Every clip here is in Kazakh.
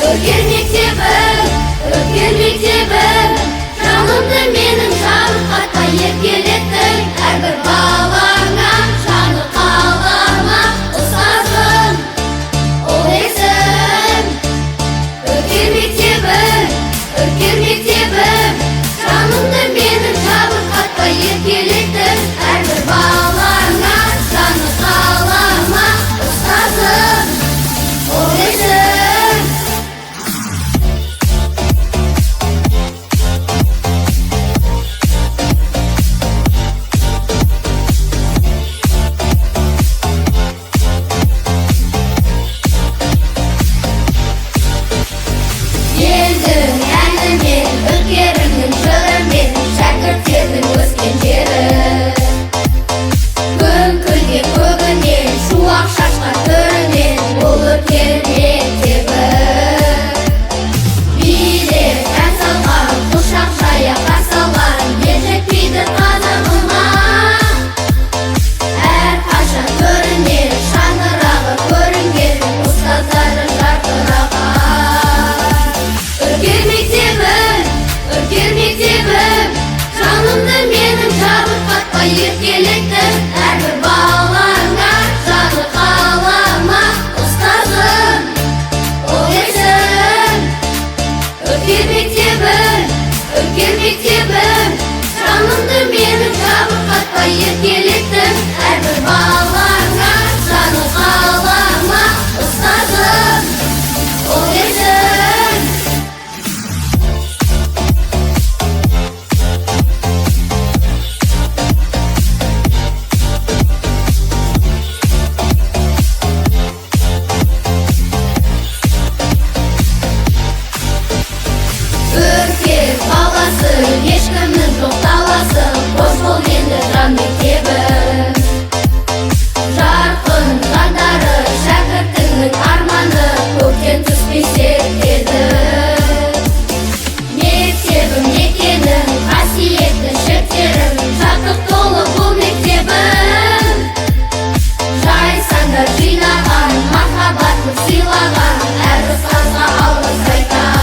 Өркер мектебім, өркер мектебім, жанымды менің жабырқатпай еркелеттің. Әрбір балаңа жаны қалама ұстазым, ол есім. Өркер мектебім, жанымды менің жабырқатпай еркелеттің. Әрбір балаңа жаны қалама ұстазым, ол есім. Елдің әнімен, үркеріңнің жырымен, шәкірттердің өскен жері. Күн күлге көгінен, шуақ шашқан түрінен, бұл өркер мектебі. Билеп ән салған, құшақ жая қарсы алған, ел жетпейді қазағыма. Әрқашан төрінен, шаңырағы көрінген, ұстаздары жарқыраған. Өркер мектебім, жанымды менің жабырқатпай еркелеттің. Әрбір балаңа жаны қалама ұстазым, ол есім. Өркер мектебім, жанымды менің жабырқатпай еркелеттің. Әрбір балаңа жаны қалама ұстазым, ол есім. Өркер баласы, ешкімнің жоқ таласы, қош бол енді жан мектебім. Жарқын жандары, шәкіртіңнің арманы, көктен түспей серттеді. Мектебім мекенім, қасиетті шектерім, шаттық толы бұл мектебім. Жайсаңдар жинаған, махаббатын сыйлаған, әр ұстазға алғыс айтам.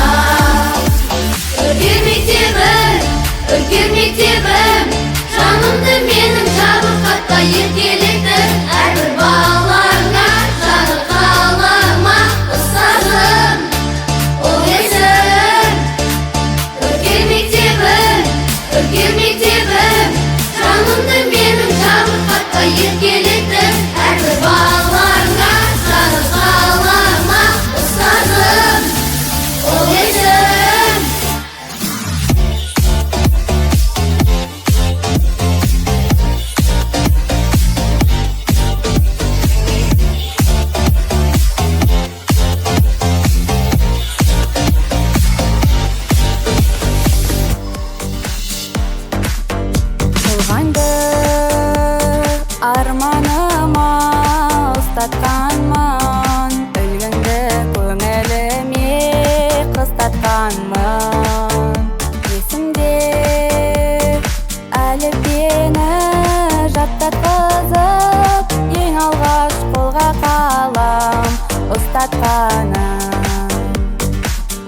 Өркер мектебім, жанымды менің жабырқатпай еркелеттің. Әрбір балаңа жаны қалама ұстазым, ол есім. Өркер мектебім, жанымды менің жабырқатпай еркелеттің. Әрбір балаңа жаны қалама ұстазым, ол есім. Болғанды арманыма ұстатқанмын, өлгенді көңіліме қыстатқанмын. Есімде әліппені жаттатқызып, ең алғаш қолға қалам ұстатқаным.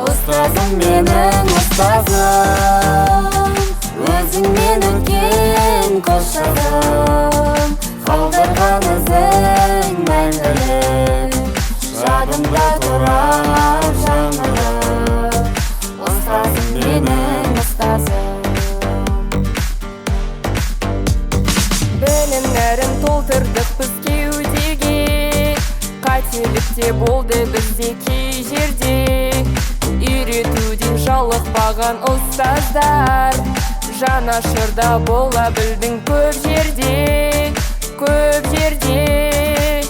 Ұстазым менің ұстазым, өзің менің кең қошағым, қалдырған ізің мәңгілік, жадымда тұрар жаңғырық. Ұстазым менің ұстазым. Білімдерін толтырдық біз кеудеге, қателік те болды бізде кей жерде. Үйретуден жалықпаған ұстаздар, жанашырда бола білдің көп жерде, көп жерде.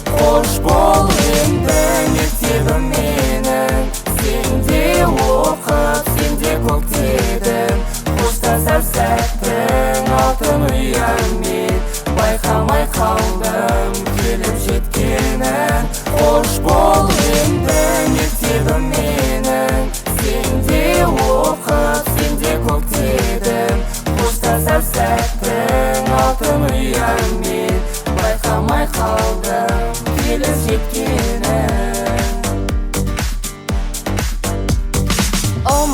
Қош бол енді мектебім менің, сенде оқып, сенде көктедім. Қоштасар сәттің алтын ұяңмен, байқамай қалдым келіп жеткенін. Қош бол енді мектебім менің, сенде оқып, сенде көктедім. Қоштасар сәттің алтын ұяңмен, байқамай қалдым келіп жеткенін.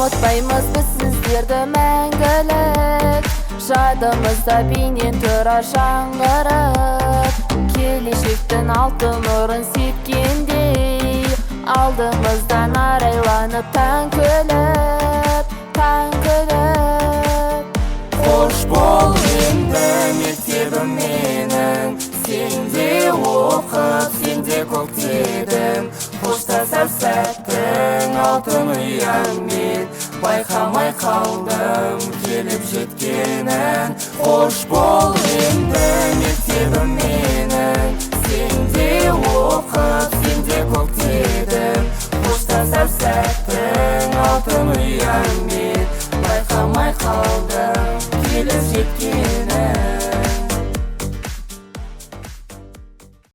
ұмытпаймыз біз сіздерді мәңгілік, жадымызда бейнен тұра жаңғырып. Келешектің алтын нұрын сепкендей, алдымыздан арайланып таң күліп, таң күліп. Қош бол енді мектебім менің, сенде оқып, сенде көктедім. Қоштасар сәттің алтын ұяңмен, байқамай қалдым келіп жеткенін. Қош бол енді мектебім менің, сенде оқып, сенде көктедім. Қоштасар сәттің алтын ұяңмен, байқамай қалдым келіп жеткенін.